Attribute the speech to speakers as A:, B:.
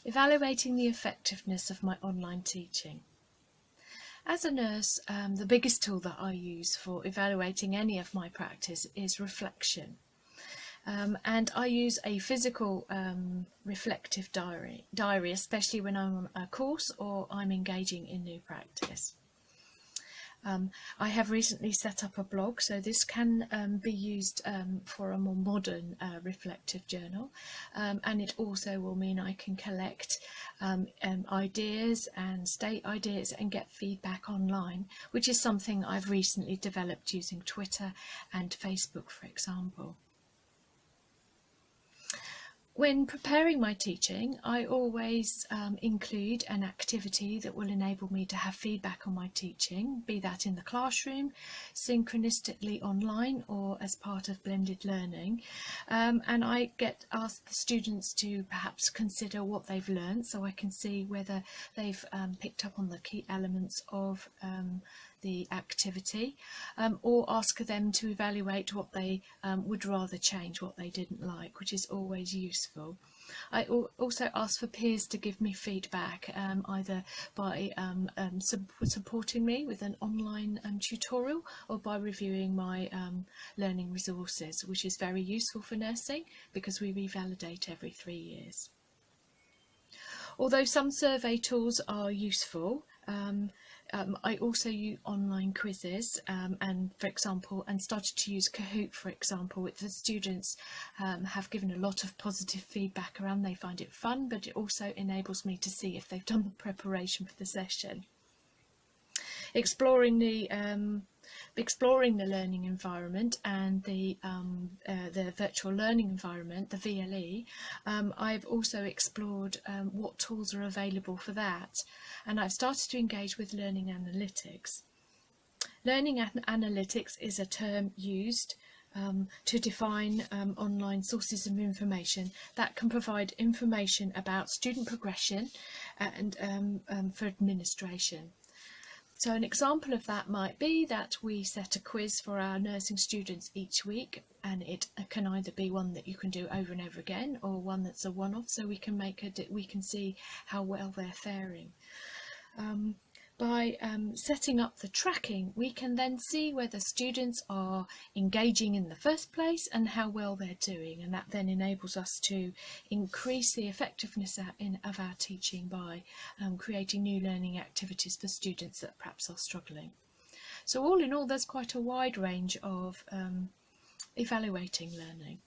A: Evaluating the effectiveness of my online teaching. As a nurse, the biggest tool that I use for evaluating any of my practice is reflection. And I use a physical reflective diary, especially when I'm on a course or I'm engaging in new practice. I have recently set up a blog, so this can be used for a more modern reflective journal, and it also will mean I can collect ideas and state ideas and get feedback online, which is something I've recently developed using Twitter and Facebook, for example. When preparing my teaching, I always include an activity that will enable me to have feedback on my teaching, be that in the classroom, synchronistically online, or as part of blended learning. And I ask the students to perhaps consider what they've learned, so I can see whether they've picked up on the key elements of the activity, or ask them to evaluate what they would rather change, what they didn't like, which is always useful. I also ask for peers to give me feedback, either by supporting me with an online tutorial or by reviewing my learning resources, which is very useful for nursing because we revalidate every 3 years. Although some survey tools are useful, I also use online quizzes, and started to use Kahoot, for example, which the students have given a lot of positive feedback around. They find it fun, but it also enables me to see if they've done the preparation for the session. Exploring the learning environment and the virtual learning environment, the VLE, I've also explored what tools are available for that, and I've started to engage with learning analytics. Learning analytics is a term used to define online sources of information that can provide information about student progression and for administration. So an example of that might be that we set a quiz for our nursing students each week, and it can either be one that you can do over and over again, or one that's a one-off, so we can see how well they're faring. By setting up the tracking, we can then see whether students are engaging in the first place and how well they're doing, and that then enables us to increase the effectiveness of our teaching by creating new learning activities for students that perhaps are struggling. So all in all, there's quite a wide range of evaluating learning.